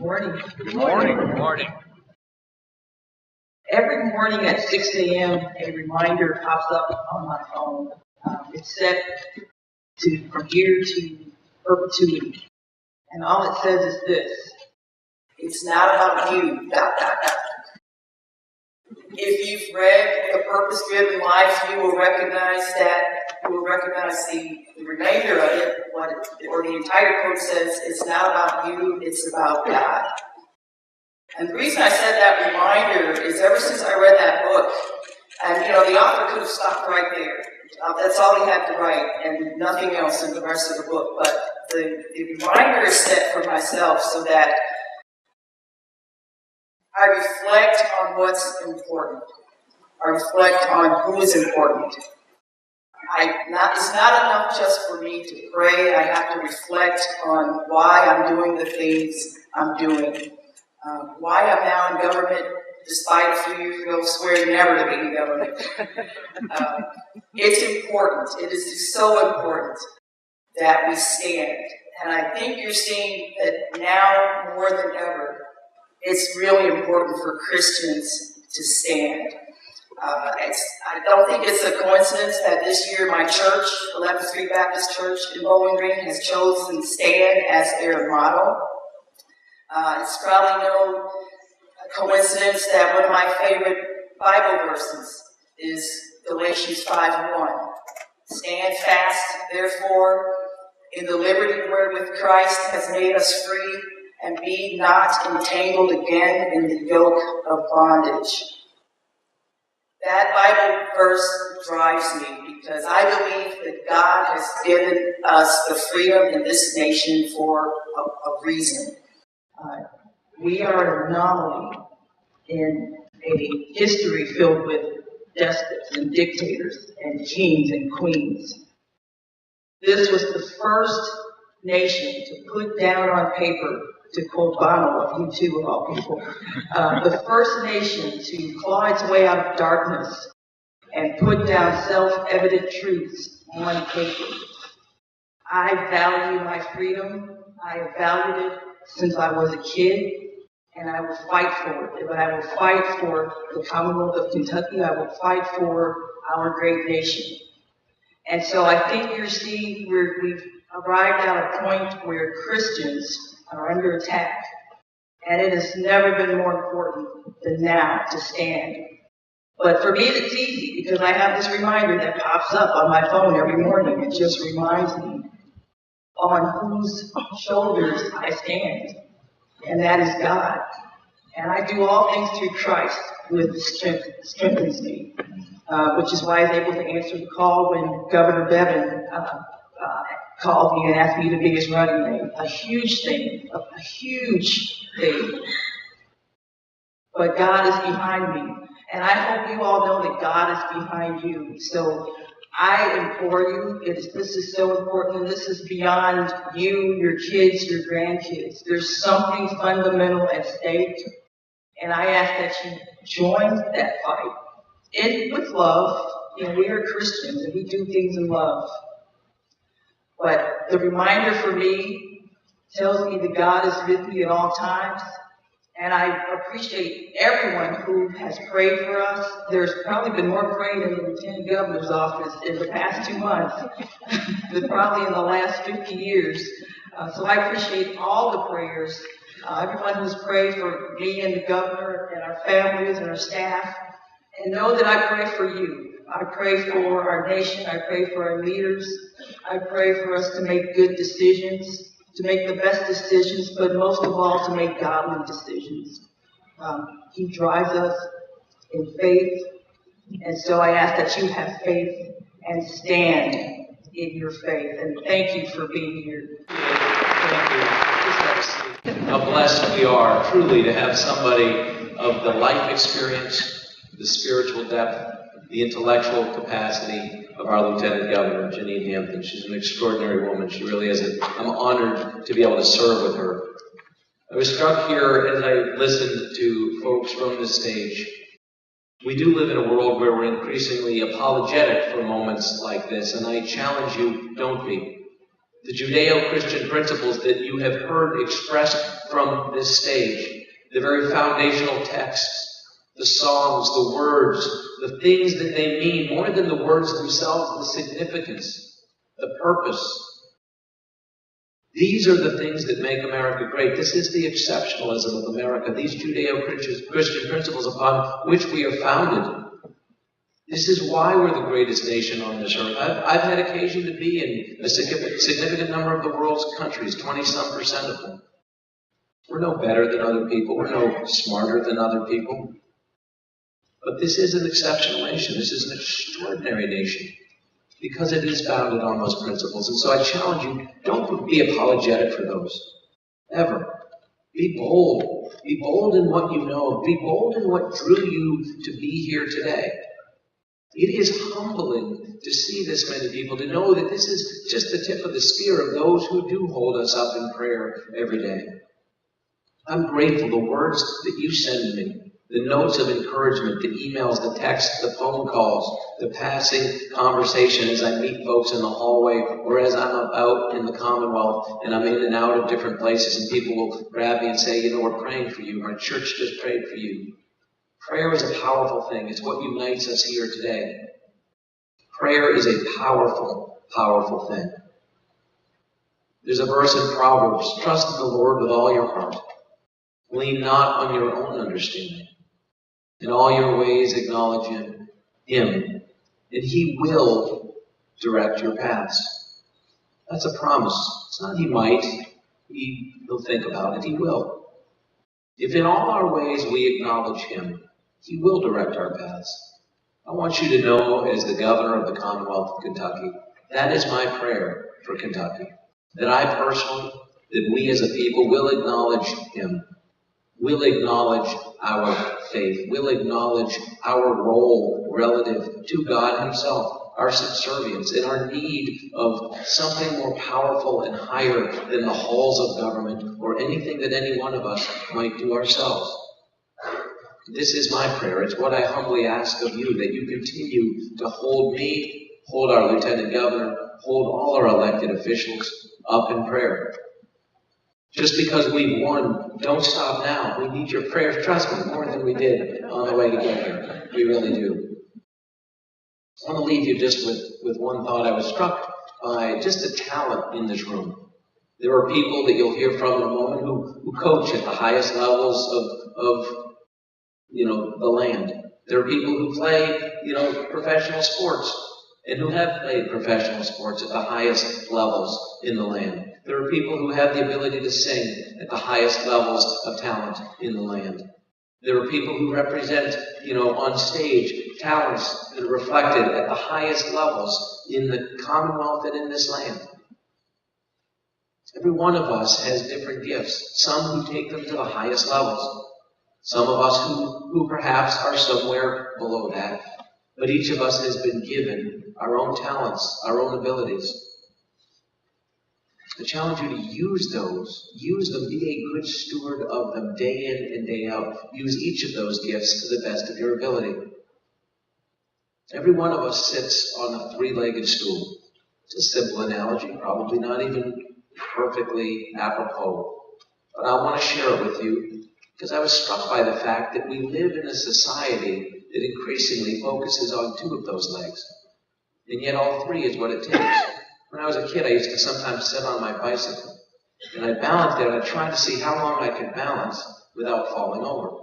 morning. Good morning. Good morning. Every morning at 6 a.m., a reminder pops up on my phone. It's set from here to perpetuity. And all it says is this: it's not about you, ... If you've read The Purpose-Driven Life, you will recognize the remainder of it, or the entire quote says, it's not about you, it's about God. And the reason I said that reminder is ever since I read that book, and the author could have stopped right there. That's all he had to write, and nothing else in the rest of the book. But the reminder is set for myself so that I reflect on what's important. I reflect on who is important. It's not enough just for me to pray. I have to reflect on why I'm doing the things I'm doing. Why I'm now in government, despite a few years ago swearing never to be in government. It's important. It is so important that we stand. And I think you're seeing that now more than ever, it's really important for Christians to stand. I don't think it's a coincidence that this year my church, 11th Street Baptist Church in Bowling Green, has chosen stand as their model. It's probably no coincidence that one of my favorite Bible verses is Galatians 5:1. Stand fast, therefore, in the liberty wherewith Christ has made us free, and be not entangled again in the yoke of bondage. That Bible verse drives me because I believe that God has given us the freedom in this nation for a reason. We are an anomaly in a history filled with despots and dictators and kings and queens. This was the first nation to put down on paper, to quote Bono of U2 of all people, the first nation to claw its way out of darkness and put down self-evident truths on paper. I value my freedom. I have valued it since I was a kid, and I will fight for it. But I will fight for the Commonwealth of Kentucky. I will fight for our great nation. And so I think you're seeing we've arrived at a point where Christians are under attack. And it has never been more important than now to stand. But for me, it's easy because I have this reminder that pops up on my phone every morning. It just reminds me on whose shoulders I stand. And that is God. And I do all things through Christ, with strengthens me. Which is why I was able to answer the call when Governor Bevin called me and asked me to be his running mate. A huge thing. But God is behind me. And I hope you all know that God is behind you. So I implore you, this is so important, and this is beyond you, your kids, your grandkids. There's something fundamental at stake, and I ask that you join that fight. And with love. We are Christians, and we do things in love. But the reminder for me tells me that God is with me at all times. And I appreciate everyone who has prayed for us. There's probably been more praying in the Lieutenant Governor's office in the past 2 months than probably in the last 50 years. So I appreciate all the prayers. Everyone who's prayed for me and the governor and our families and our staff. And know that I pray for you. I pray for our nation. I pray for our leaders. I pray for us to make good decisions, to make the best decisions, but most of all, to make godly decisions. He drives us in faith. And so I ask that you have faith and stand in your faith. And thank you for being here. Thank you. How blessed we are, truly, to have somebody of the life experience, the spiritual depth, the intellectual capacity of our Lieutenant Governor, Jenean Hampton. She's an extraordinary woman. She really is. I'm honored to be able to serve with her. I was struck here as I listened to folks from this stage. We do live in a world where we're increasingly apologetic for moments like this, and I challenge you, don't be. The Judeo-Christian principles that you have heard expressed from this stage, the very foundational texts, the songs, the words, the things that they mean, more than the words themselves, the significance, the purpose. These are the things that make America great. This is the exceptionalism of America, these Judeo-Christian principles upon which we are founded. This is why we're the greatest nation on this earth. I've had occasion to be in a significant number of the world's countries, 20-some% of them. We're no better than other people. We're no smarter than other people. But this is an exceptional nation. This is an extraordinary nation because it is founded on those principles. And so I challenge you, don't be apologetic for those, ever. Be bold. Be bold in what you know. Be bold in what drew you to be here today. It is humbling to see this many people, to know that this is just the tip of the spear of those who do hold us up in prayer every day. I'm grateful. The words that you send me, the notes of encouragement, the emails, the texts, the phone calls, the passing conversation as I meet folks in the hallway or as I'm out in the Commonwealth and I'm in and out of different places and people will grab me and say, you know, we're praying for you. Our church just prayed for you. Prayer is a powerful thing. It's what unites us here today. Prayer is a powerful, powerful thing. There's a verse in Proverbs, trust in the Lord with all your heart. Lean not on your own understanding. In all your ways acknowledge Him, and He will direct your paths. That's a promise. It's not He might. He'll think about it. He will. If in all our ways we acknowledge Him, He will direct our paths. I want you to know, as the governor of the Commonwealth of Kentucky, that is my prayer for Kentucky. That I personally, that we as a people will acknowledge Him. We'll acknowledge our faith. We'll acknowledge our role relative to God Himself, our subservience, and our need of something more powerful and higher than the halls of government or anything that any one of us might do ourselves. This is my prayer. It's what I humbly ask of you, that you continue to hold me, hold our Lieutenant Governor, hold all our elected officials up in prayer. Just because we've won, don't stop now. We need your prayers, trust me, more than we did on the way to get here. We really do. I want to leave you just with one thought. I was struck by just the talent in this room. There are people that you'll hear from in a moment who coach at the highest levels of the land. There are people who play, professional sports and who have played professional sports at the highest levels in the land. There are people who have the ability to sing at the highest levels of talent in the land. There are people who represent, on stage, talents that are reflected at the highest levels in the Commonwealth and in this land. Every one of us has different gifts, some who take them to the highest levels, some of us who perhaps are somewhere below that, but each of us has been given our own talents, our own abilities. I challenge you to use those. Use them. Be a good steward of them day in and day out. Use each of those gifts to the best of your ability. Every one of us sits on a three-legged stool. It's a simple analogy, probably not even perfectly apropos. But I want to share it with you because I was struck by the fact that we live in a society that increasingly focuses on two of those legs. And yet all three is what it takes. When I was a kid, I used to sometimes sit on my bicycle. And I'd balance it, and I'd try to see how long I could balance without falling over.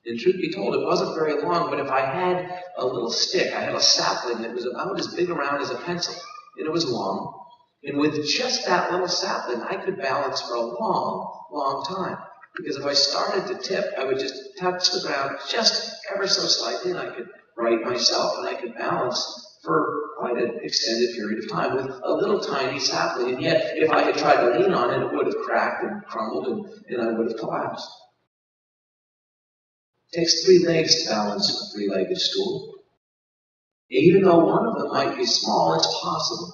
And truth be told, it wasn't very long, but if I had a little stick, I had a sapling that was about as big around as a pencil, and it was long. And with just that little sapling, I could balance for a long, long time. Because if I started to tip, I would just touch the ground just ever so slightly, and I could right myself, and I could balance for quite an extended period of time with a little tiny sapling. And yet, if I had tried to lean on it, it would have cracked and crumbled, and I would have collapsed. It takes three legs to balance a three-legged stool. Even though one of them might be small, it's possible.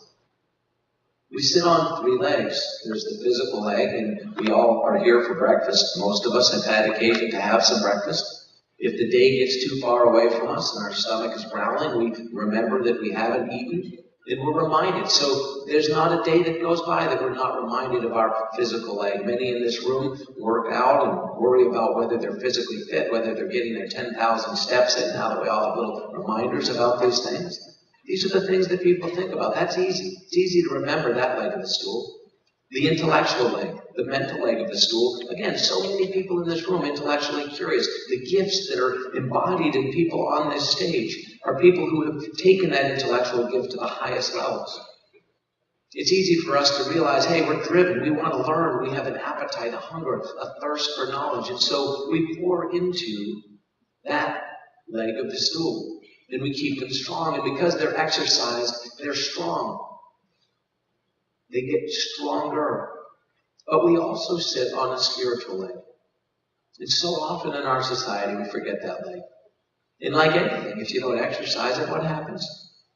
We sit on three legs. There's the physical leg, and we all are here for breakfast. Most of us have had occasion to have some breakfast. If the day gets too far away from us and our stomach is growling, we remember that we haven't eaten. And we're reminded. So there's not a day that goes by that we're not reminded of our physical leg. Many in this room work out and worry about whether they're physically fit, whether they're getting their 10,000 steps in, now that we all have little reminders about these things. These are the things that people think about. That's easy. It's easy to remember that leg of the stool. The intellectual leg, the mental leg of the stool. Again, so many people in this room intellectually curious. The gifts that are embodied in people on this stage are people who have taken that intellectual gift to the highest levels. It's easy for us to realize, hey, we're driven. We want to learn. We have an appetite, a hunger, a thirst for knowledge. And so we pour into that leg of the stool. And we keep them strong. And because they're exercised, they're strong. They get stronger. But we also sit on a spiritual leg. And so often in our society, we forget that leg. And like anything, if you don't exercise it, what happens?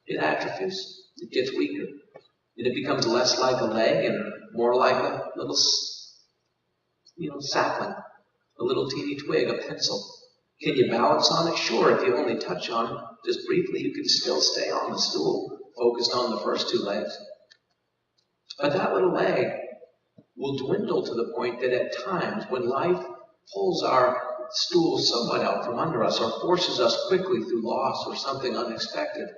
It atrophies. It gets weaker. And it becomes less like a leg and more like a little, sapling, a little teeny twig, a pencil. Can you balance on it? Sure, if you only touch on it just briefly, you can still stay on the stool, focused on the first two legs. But that little leg will dwindle to the point that at times when life pulls our stool somewhat out from under us or forces us quickly through loss or something unexpected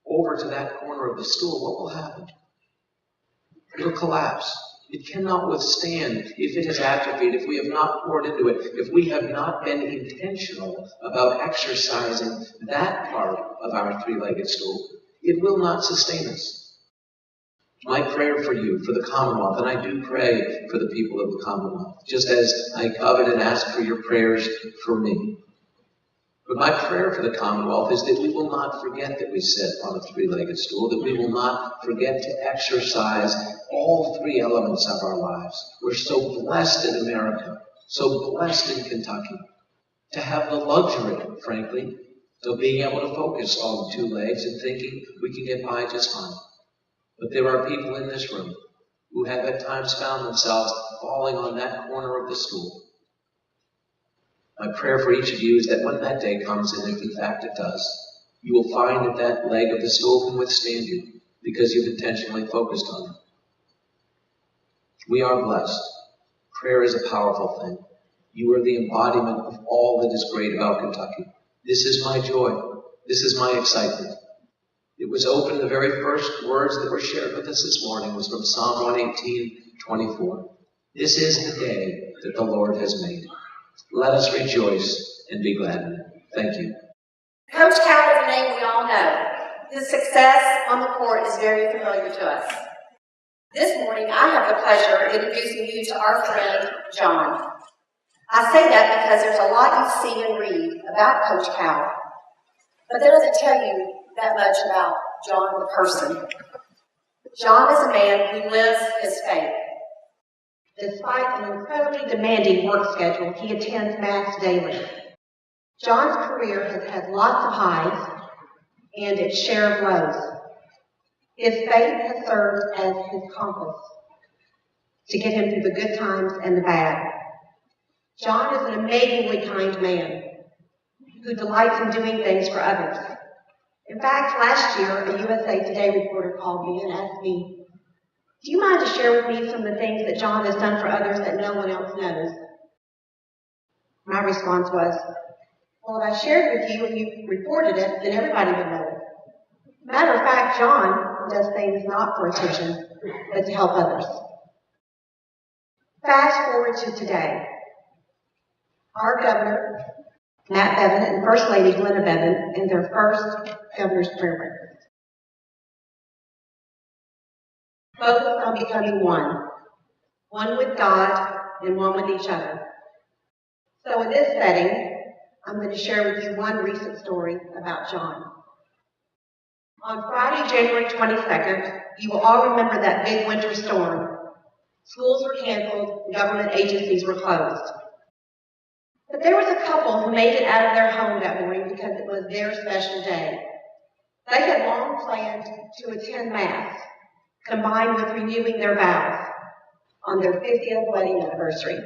over to that corner of the stool, what will happen? It'll collapse. It cannot withstand if it is atrophied, if we have not poured into it, if we have not been intentional about exercising that part of our three-legged stool. It will not sustain us. My prayer for you, for the Commonwealth, and I do pray for the people of the Commonwealth, just as I covet and ask for your prayers for me. But my prayer for the Commonwealth is that we will not forget that we sit on a three-legged stool, that we will not forget to exercise all three elements of our lives. We're so blessed in America, so blessed in Kentucky, to have the luxury, frankly, of being able to focus on two legs and thinking we can get by just fine. But there are people in this room who have at times found themselves falling on that corner of the stool. My prayer for each of you is that when that day comes, and if in fact it does, you will find that that leg of the stool can withstand you because you've intentionally focused on it. We are blessed. Prayer is a powerful thing. You are the embodiment of all that is great about Kentucky. This is my joy. This is my excitement. It was open, the very first words that were shared with us this morning was from Psalm 118:24. This is the day that the Lord has made. Let us rejoice and be glad in it. Thank you. Coach Cal is a name we all know. His success on the court is very familiar to us. This morning, I have the pleasure of introducing you to our friend, John. I say that because there's a lot you see and read about Coach Cal, but that doesn't tell you that much about John the person. John is a man who lives his faith. Despite an incredibly demanding work schedule, he attends Mass daily. John's career has had lots of highs and its share of lows. His faith has served as his compass to get him through the good times and the bad. John is an amazingly kind man who delights in doing things for others. In fact, last year, a USA Today reporter called me and asked me, "Do you mind to share with me some of the things that John has done for others that no one else knows?" My response was, "Well, if I shared with you and you reported it, then everybody would know it." Matter of fact, John does things not for attention, but to help others. Fast forward to today. Our governor, Matt Bevin, and First Lady Glenna Bevin in their first governor's prayer breakfast. Focused on becoming one with God and one with each other. So in this setting, I'm going to share with you one recent story about John. On Friday, January 22nd, you will all remember that big winter storm. Schools were canceled, and government agencies were closed. But there was a couple who made it out of their home that morning because it was their special day. They had long planned to attend Mass, combined with renewing their vows on their 50th wedding anniversary.